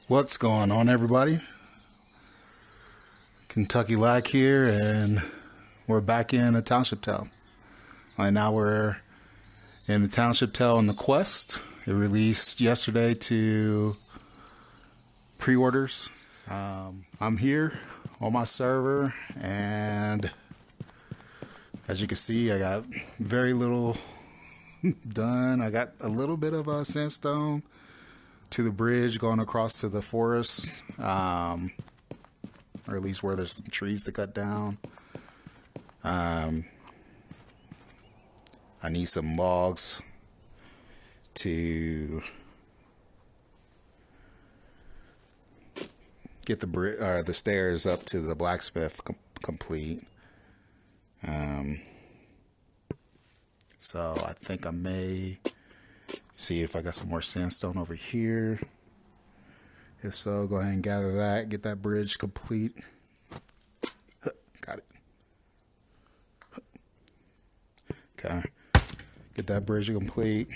What's going on, everybody? Kentucky Lack here, and we're back in A Township Tale. Right now we're in A Township Tale on the Quest. It released yesterday to pre-orders. I'm here on my server, and as you can see, I got very little done. I got a little bit of sandstone to the bridge going across to the forest, or at least where there's some trees to cut down. I need some logs to get the stairs up to the blacksmith complete. So I think I may see if I got some more sandstone over here. If so, go ahead and gather that, get that bridge complete. Got it. Okay. Get that bridge complete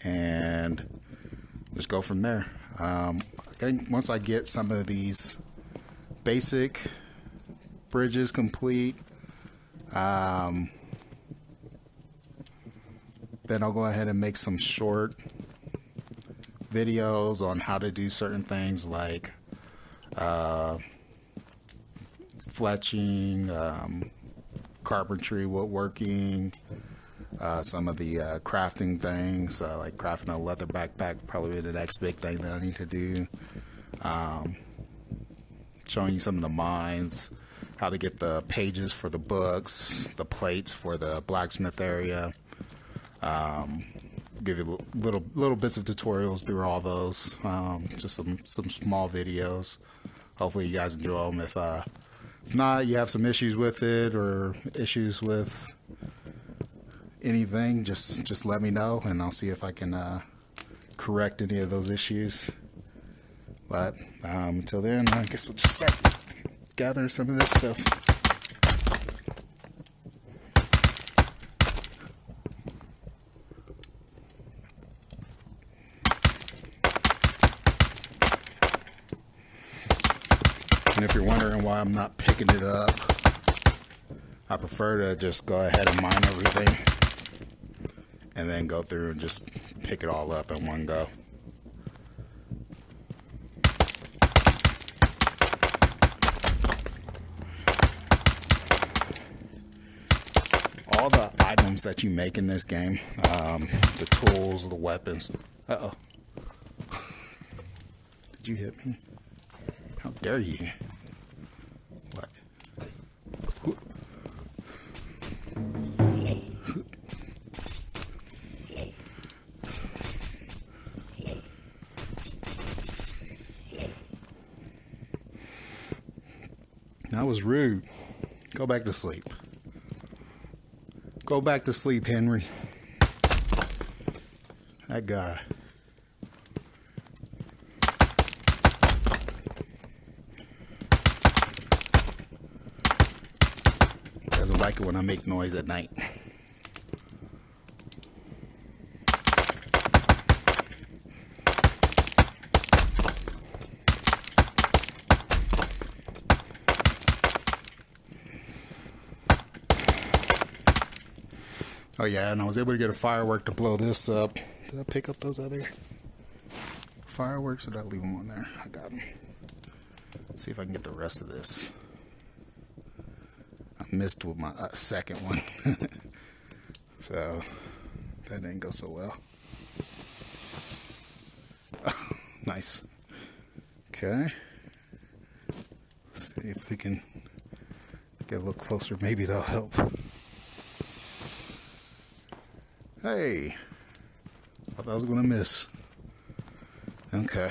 and just go from there. I think once I get some of these basic bridges complete, then I'll go ahead and make some short videos on how to do certain things like fletching, carpentry, woodworking, some of the crafting things, like crafting a leather backpack, probably the next big thing that I need to do. Showing you some of the mines, how to get the pages for the books, the plates for the blacksmith area. Give you little bits of tutorials through all those. Just some small videos. Hopefully you guys enjoy them. If not, you have some issues with it or issues with anything, just let me know and I'll see if I can correct any of those issues. But until then, I guess we'll just start gathering some of this stuff. And if you're wondering why I'm not picking it up, I prefer to just go ahead and mine everything and then go through and just pick it all up in one go. All the items that you make in this game, the tools, the weapons. Uh-oh. Did you hit me? How dare you? What? That was rude. Go back to sleep. Go back to sleep, Henry. That guy. Doesn't like it when I make noise at night. Oh yeah, and I was able to get a firework to blow this up. Did I pick up those other fireworks or did I leave them on there? I got them. Let's see if I can get the rest of this. I missed with my second one. So that didn't go so well. Oh, nice. Okay. Let's see if we can get a little closer. Maybe that'll help. Hey, thought I was going to miss. Okay.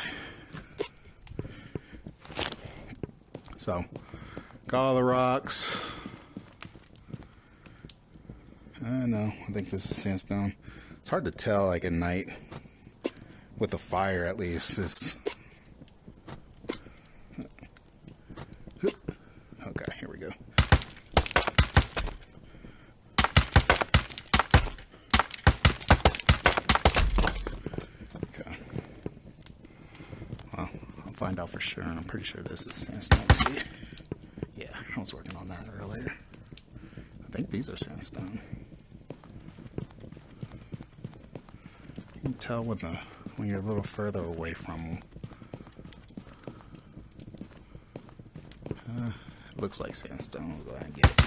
So, got all the rocks. No, I think this is sandstone. It's hard to tell, like, at night. With a fire, at least. Okay, here we go. I'll find out for sure, and I'm pretty sure this is sandstone too. Yeah, I was working on that earlier. I think these are sandstone. You can tell when you're a little further away from them. It looks like sandstone. We'll go ahead and get it.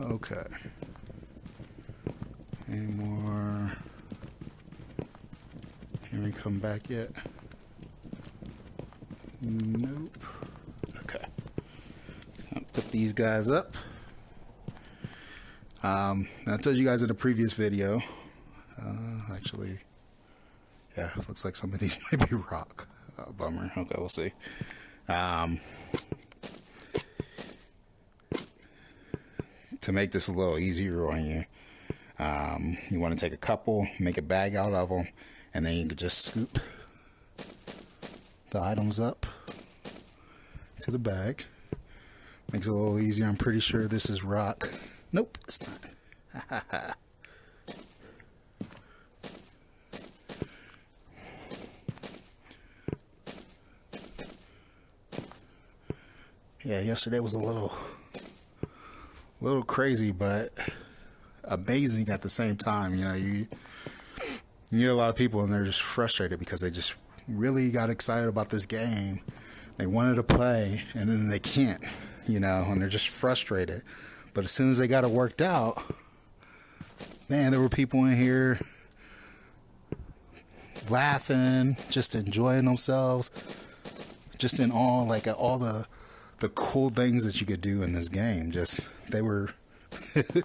Okay. Any more? Can we come back yet? Nope. Okay. I'll put these guys up. I told you guys in the previous video. Actually, yeah, looks like some of these might be rock. Bummer. Okay, we'll see. To make this a little easier on you, you want to take a couple, make a bag out of them, and then you can just scoop the items up to the bag. Makes it a little easier. I'm pretty sure this is rock. Nope, it's not. Yeah, yesterday was a little crazy, but amazing at the same time. You know, you get a lot of people and they're just frustrated because they just really got excited about this game. They wanted to play and then they can't, you know, and they're just frustrated. But as soon as they got it worked out, man, there were people in here laughing, just enjoying themselves, just in all the cool things that you could do in this game. Just they were it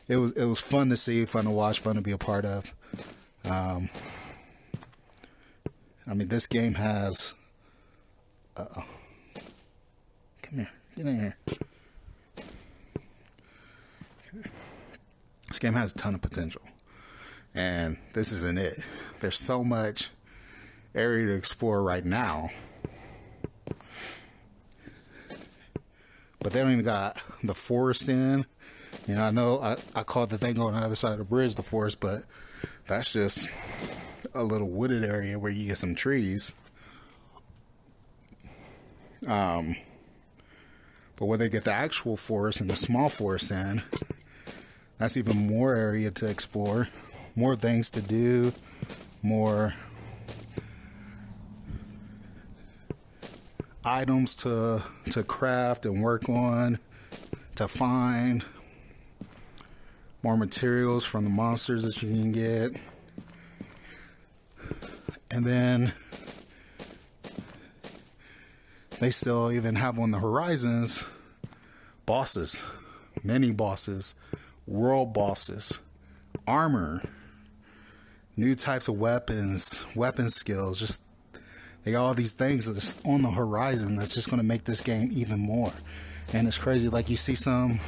was fun to see, fun to watch, fun to be a part of. I mean, this game has come here, get in here. This game has a ton of potential, and this isn't it. There's so much area to explore right now, but they don't even got the forest in. You know I called the thing on the other side of the bridge the forest, but that's just a little wooded area where you get some trees. But when they get the actual forest and the small forest in, that's even more area to explore, more things to do, more items to craft and work on, to find, more materials from the monsters that you can get. And then they still even have on the horizons bosses, mini bosses, world bosses, armor, new types of weapons, weapon skills. Just they got all these things that's on the horizon that's just going to make this game even more. And it's crazy, like you see some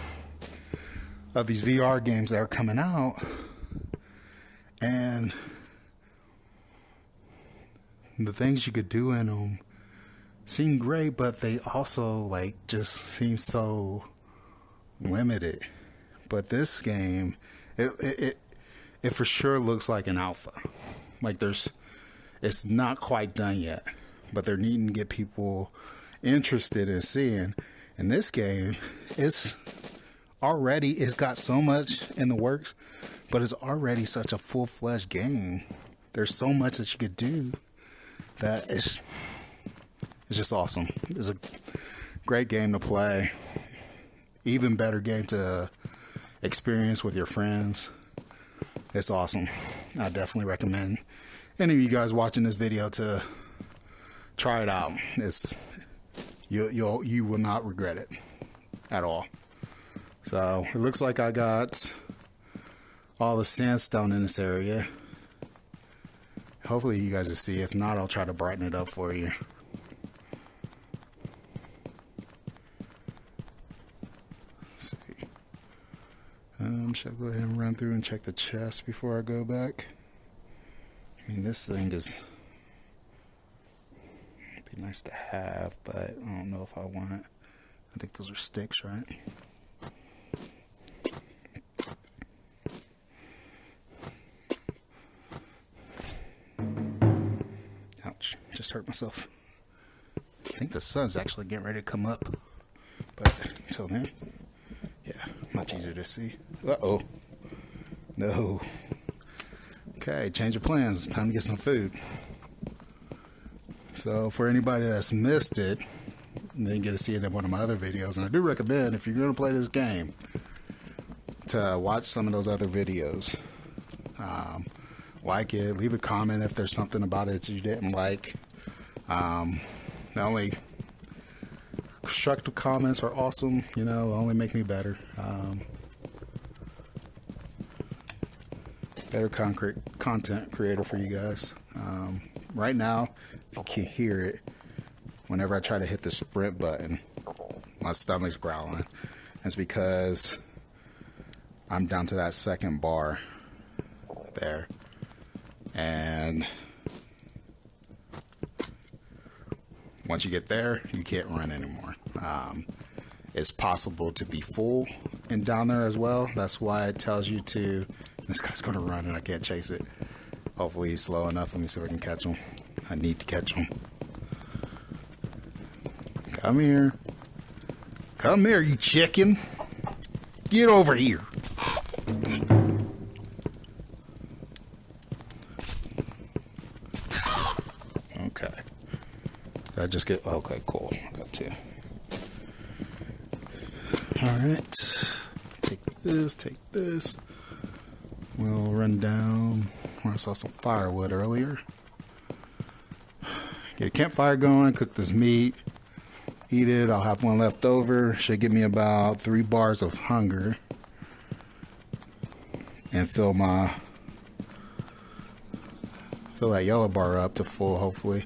of these VR games that are coming out and the things you could do in them seem great, but they also like just seem so limited. But this game, it for sure looks like an alpha. Like it's not quite done yet, but they're needing to get people interested in seeing. And this game, it's got so much in the works, but it's already such a full-fledged game. There's so much that you could do that it's just awesome. It's a great game to play. Even better game to experience with your friends. It's awesome. I definitely recommend any of you guys watching this video to try it out. You will not regret it at all. So it looks like I got all the sandstone in this area. Hopefully you guys will see. If not, I'll try to brighten it up for you. Let's see. Should I go ahead and run through and check the chest before I go back? I mean, this thing is... It'd be nice to have, but I don't know if I want it. I think those are sticks, right? Ouch, just hurt myself. I think the sun's actually getting ready to come up, but until then, yeah, much easier to see. Uh-oh. No. Okay, change of plans. It's time to get some food. So for anybody that's missed it, and didn't get to see it in one of my other videos, and I do recommend, if you're going to play this game, to watch some of those other videos. Like it, leave a comment if there's something about it that you didn't like. Not only constructive comments are awesome, you know, only make me better. Better content creator for you guys. Right now, you can hear it. Whenever I try to hit the sprint button, my stomach's growling. It's because I'm down to that second bar there. And once you get there, you can't run anymore. It's possible to be full and down there as well. That's why it tells you to, this guy's going to run and I can't chase it. Hopefully he's slow enough. Let me see if I can catch him. I need to catch him. Come here. Come here, you chicken. Get over here. Okay. Did I just get... Okay, cool. I got two. Alright. Take this. We'll run down where I saw some firewood earlier. Get a campfire going, cook this meat, eat it. I'll have one left over. Should give me about 3 bars of hunger. And fill that yellow bar up to full, hopefully.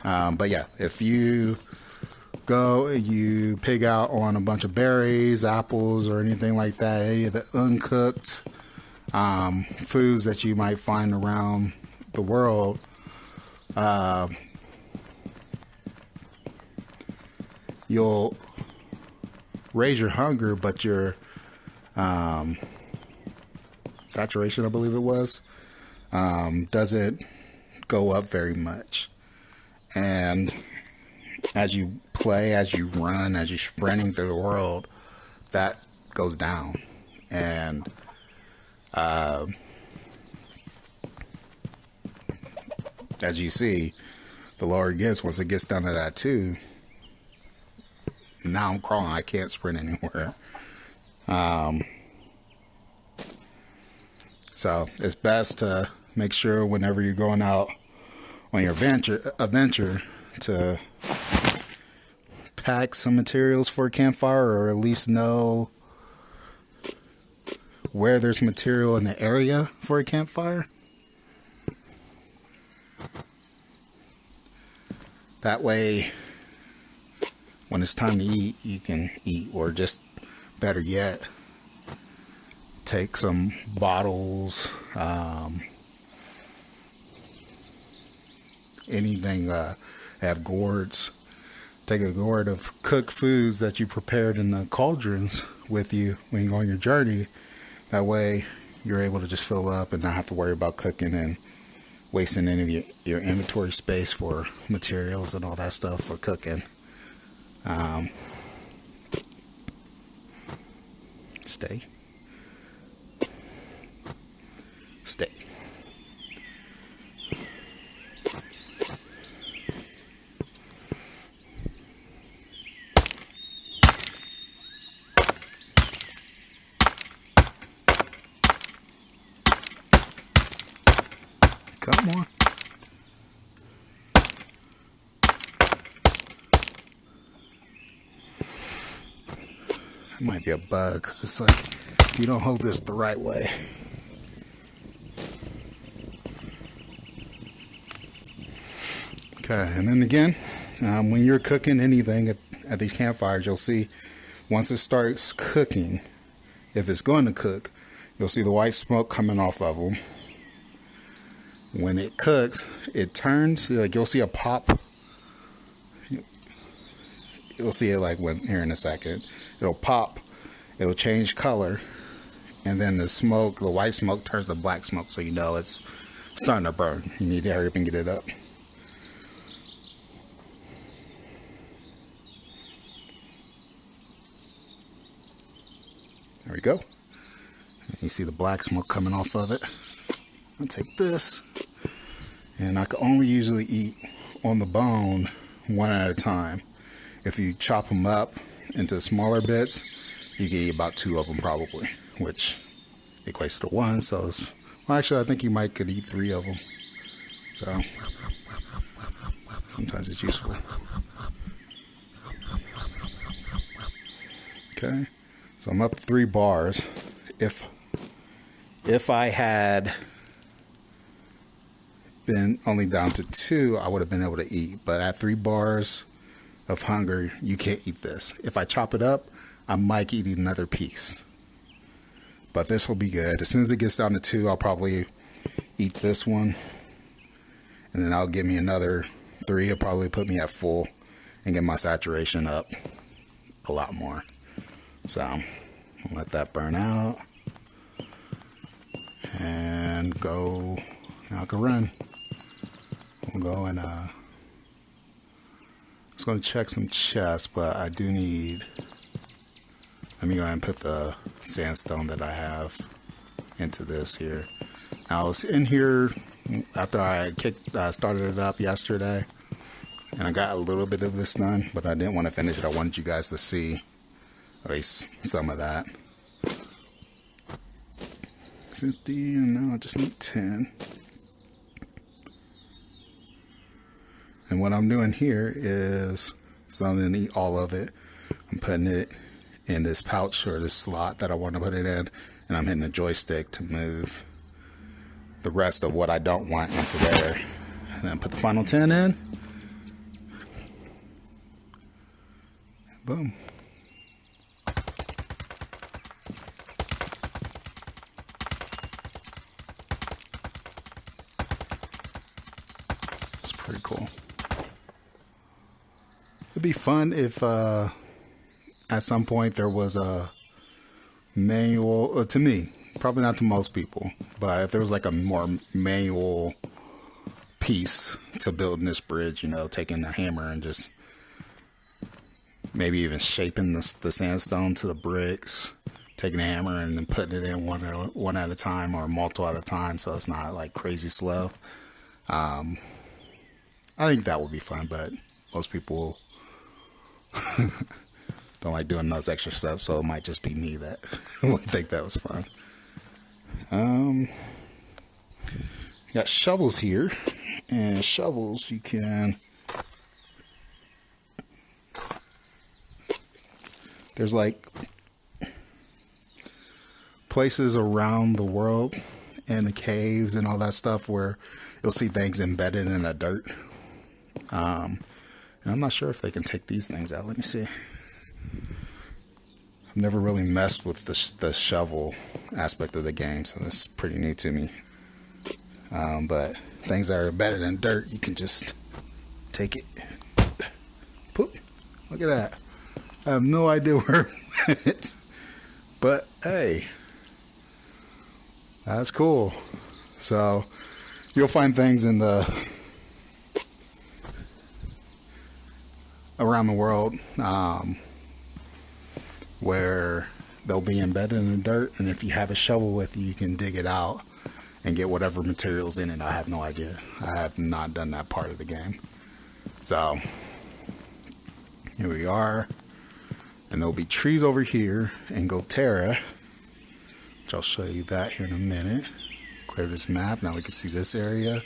But yeah, if you go and you pig out on a bunch of berries, apples, or anything like that, any of the uncooked foods that you might find around the world, you'll raise your hunger, but your saturation, I believe it was, doesn't go up very much. And as you play, as you run, as you're sprinting through the world, that goes down. And as you see, the lower it gets, once it gets down to that 2, now I'm crawling. I can't sprint anywhere. So it's best to make sure whenever you're going out on your adventure to pack some materials for a campfire, or at least know where there's material in the area for a campfire. That way, when it's time to eat, you can eat, or just better yet, take some bottles, anything, have gourds. Take a gourd of cooked foods that you prepared in the cauldrons with you when you go on your journey. That way you're able to just fill up and not have to worry about cooking and wasting any of your inventory space for materials and all that stuff for cooking. Stay. Come on. It might be a bug, because it's like, if you don't hold this the right way. Okay, and then again, when you're cooking anything at these campfires, you'll see once it starts cooking, if it's going to cook, you'll see the white smoke coming off of them. when it cooks, it turns, like you'll see a pop. You'll see it like when here in a second. It'll pop, it'll change color, and then the smoke, the white smoke turns to black smoke, so you know it's starting to burn. You need to hurry up and get it up. There we go. You see the black smoke coming off of it. I'll take this, and I can only usually eat on the bone one at a time. If you chop them up into smaller bits, you can eat about 2 of them probably, which equates to 1. So it's, well, actually, I think you might could eat 3 of them. So sometimes it's useful. Okay. So I'm up 3 bars. If I had been only down to 2, I would have been able to eat. But at 3 bars of hunger, you can't eat this. If I chop it up, I might eat another piece. But this will be good. As soon as it gets down to 2, I'll probably eat this one. And then I'll give me another 3. It'll probably put me at full and get my saturation up a lot more. So I'll let that burn out and go. Now I can run. We'll go and I was going to check some chests, but I do need. Let me go ahead and put the sandstone that I have into this here. Now, I was in here after I started it up yesterday, and I got a little bit of this done, but I didn't want to finish it. I wanted you guys to see at least some of that. 50, and now I just need 10. And what I'm doing here is, so I'm going to eat all of it. I'm putting it in this pouch or this slot that I want to put it in, and I'm hitting the joystick to move the rest of what I don't want into there. And then put the final 10 in. Boom. It's pretty cool. It'd be fun if at some point there was a manual, to me, probably not to most people, but if there was like a more manual piece to building this bridge, you know, taking a hammer and just maybe even shaping the sandstone to the bricks, taking a hammer and then putting it in one at a time or multiple at a time, so it's not like crazy slow. I think that would be fun, but most people don't like doing those extra steps, so it might just be me that would think that was fun. Got shovels here, and shovels you can. There's like places around the world and the caves and all that stuff where you'll see things embedded in the dirt. And I'm not sure if they can take these things out. Let me see. I've never really messed with the shovel aspect of the game, so this is pretty new to me. But things that are embedded in dirt, you can just take it. Poop. Look at that. I have no idea where it went. But hey, that's cool. So you'll find things in around the world where they'll be embedded in the dirt, and if you have a shovel with you, you can dig it out and get whatever materials in it. I have no idea. I have not done that part of the game. So here we are, and there'll be trees over here in Goterra, which I'll show you that here in a minute. Clear this map. Now we can see this area.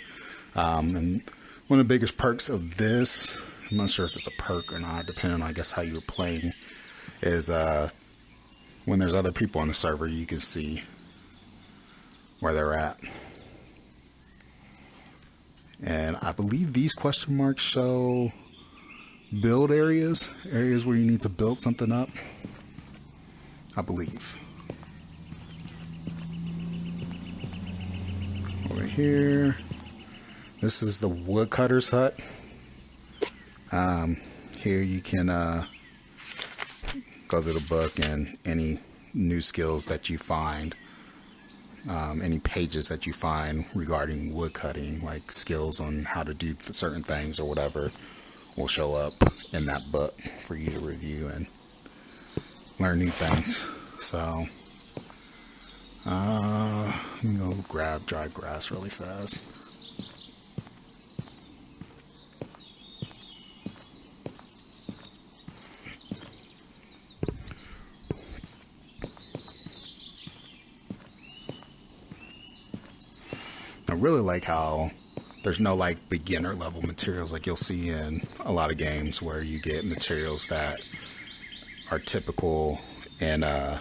And one of the biggest perks of this, I'm not sure if it's a perk or not, depending on, I guess, how you're playing, is when there's other people on the server, you can see where they're at. And I believe these question marks show build areas where you need to build something up, I believe. Over here, This is the woodcutter's hut. Here you can go through the book and any new skills that you find, any pages that you find regarding woodcutting, like skills on how to do certain things or whatever, will show up in that book for you to review and learn new things. So let me go grab dry grass really fast. I really like how there's no like beginner level materials like you'll see in a lot of games where you get materials that are typical in a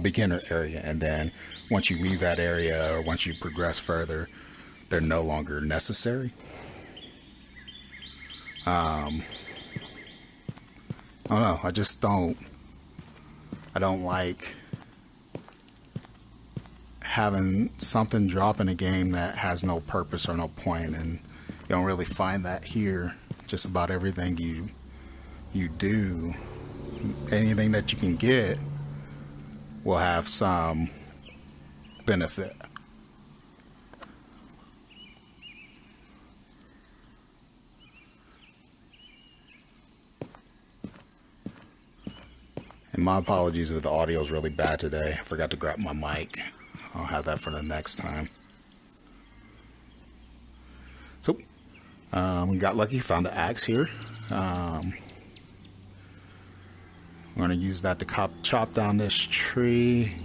beginner area, and then once you leave that area or once you progress further, they're no longer necessary. I don't know, I don't like having something drop in a game that has no purpose or no point, and you don't really find that here. Just about everything you do, anything that you can get will have some benefit. And my apologies if the audio is really bad today. I forgot to grab my mic. I'll have that for the next time. So, we got lucky, found an axe here. I'm going to use that to chop down this tree.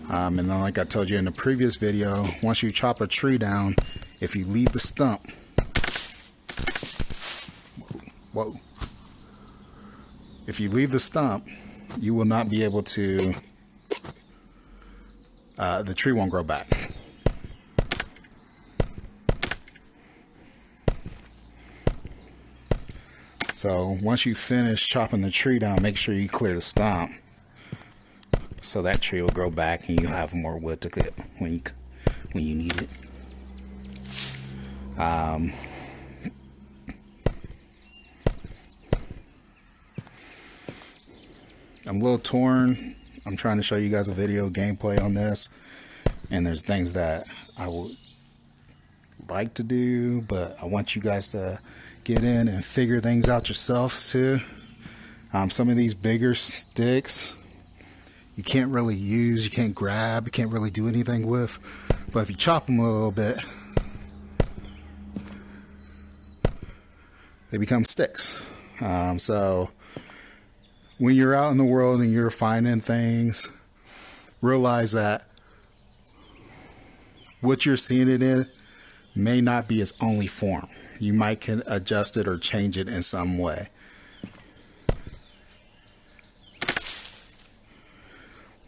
And then like I told you in the previous video, once you chop a tree down, if you leave the stump, whoa. If you leave the stump, you will not be able to, the tree won't grow back. So once you finish chopping the tree down, make sure you clear the stump so that tree will grow back and you have more wood to cut when you need it. I'm a little torn. I'm trying to show you guys a video gameplay on this, and there's things that I would like to do, but I want you guys to get in and figure things out yourselves too. Some of these bigger sticks you can't really use, you can't grab, you can't really do anything with, but if you chop them a little bit, they become sticks. So when you're out in the world and you're finding things, realize that what you're seeing it in may not be its only form. You might can adjust it or change it in some way.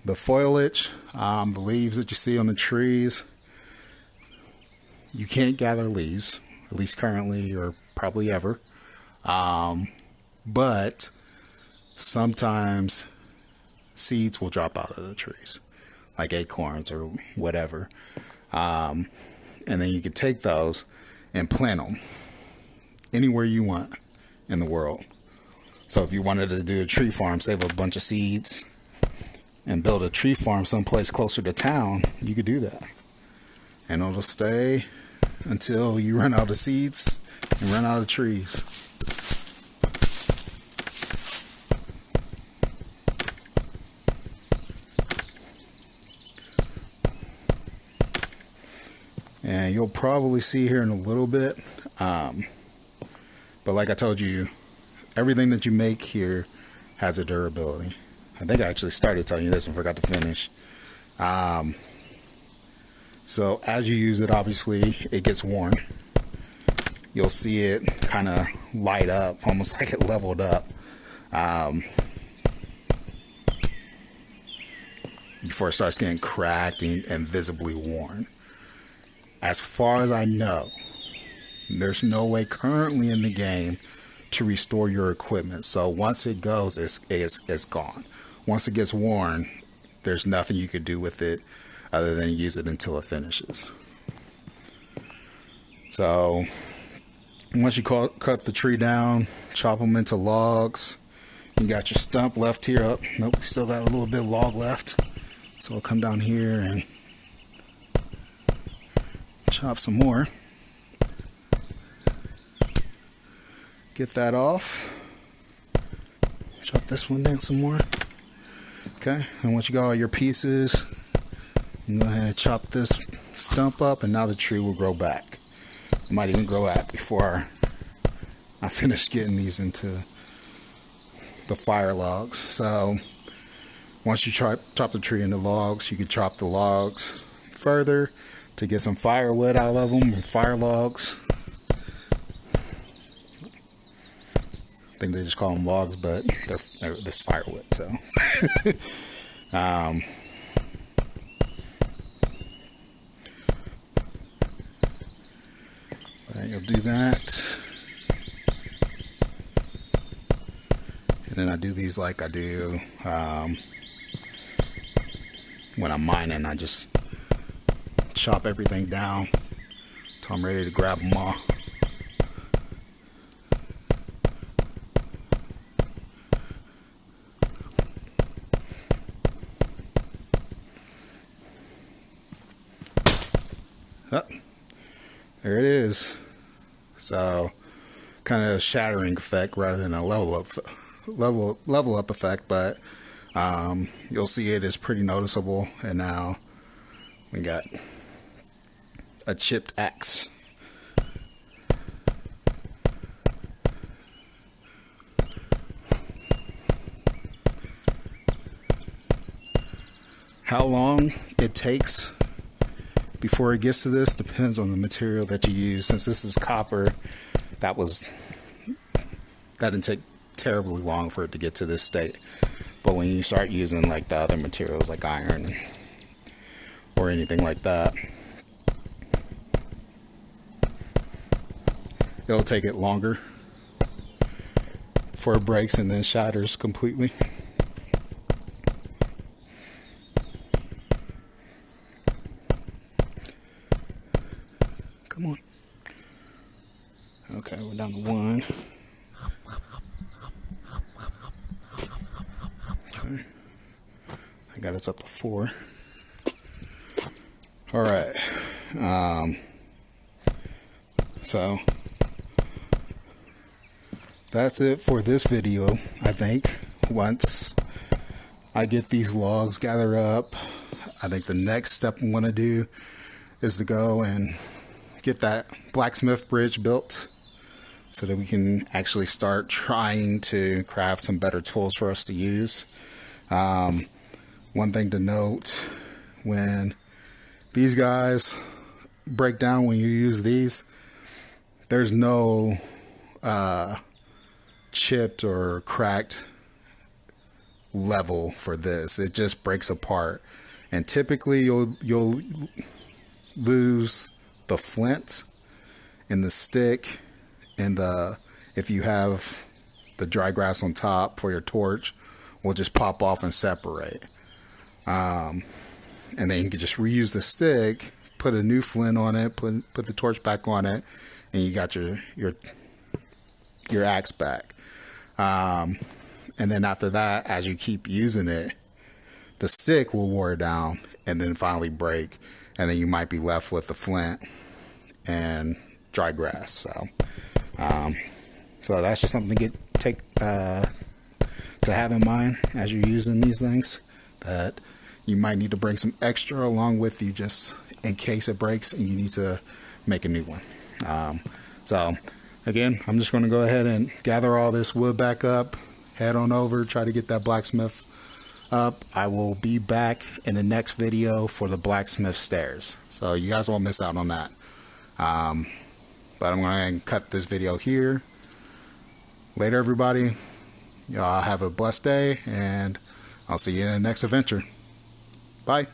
The foliage, the leaves that you see on the trees, you can't gather leaves, at least currently or probably ever. But sometimes seeds will drop out of the trees, like acorns or whatever. And then you can take those and plant them anywhere you want in the world. So if you wanted to do a tree farm, save a bunch of seeds and build a tree farm someplace closer to town, you could do that. And it'll stay until you run out of seeds and run out of trees. And you'll probably see here in a little bit, but like I told you, everything that you make here has a durability. I think I actually started telling you this and forgot to finish. So as you use it, obviously it gets worn. You'll see it kind of light up, almost like it leveled up, before it starts getting cracked and visibly worn. As far as I know, there's no way currently in the game to restore your equipment. So once it goes, it's gone. Once it gets worn, there's nothing you could do with it other than use it until it finishes. So once you cut the tree down, chop them into logs. You got your stump left here. Oh, nope, we still got a little bit of log left. So I'll come down here and chop some more. Get that off. Chop this one down some more. Okay, and once you got all your pieces, you go ahead and chop this stump up, and now the tree will grow back. It might even grow out before I finish getting these into the fire logs. So once you chop the tree into logs, you can chop the logs further to get some firewood out of them, or fire logs. I think they just call them logs, but they're this firewood. So you'll do that, and then I do these like I do when I'm mining. I just chop everything down till I'm ready to grab them all. Oh, there it is. So kind of a shattering effect rather than a level up effect, but you'll see it is pretty noticeable. And now we got a chipped axe. How long it takes before it gets to this depends on the material that you use. Since this is copper, that didn't take terribly long for it to get to this state. But when you start using like the other materials like iron or anything like that, it'll take it longer before it breaks and then shatters completely. Come on. Okay, we're down to 1. Okay. I got us up to 4. All right. So that's it for this video. I think once I get these logs gathered up, I think the next step I'm going to do is to go and get that blacksmith bridge built so that we can actually start trying to craft some better tools for us to use. One thing to note, when these guys break down, when you use these, there's no chipped or cracked level for this. It just breaks apart, and typically you'll lose the flint and the stick, and if you have the dry grass on top for your torch, will just pop off and separate. And then you can just reuse the stick, put a new flint on it, put the torch back on it, and you got your axe back. And then after that, as you keep using it, the stick will wear down and then finally break, and then you might be left with the flint and dry grass. So that's just something to have in mind as you're using these things, that you might need to bring some extra along with you just in case it breaks and you need to make a new one. So again, I'm just going to go ahead and gather all this wood back up, head on over, try to get that blacksmith up. I will be back in the next video for the blacksmith stairs, so you guys won't miss out on that. But I'm going to cut this video here. Later, everybody. Y'all have a blessed day, and I'll see you in the next adventure. Bye.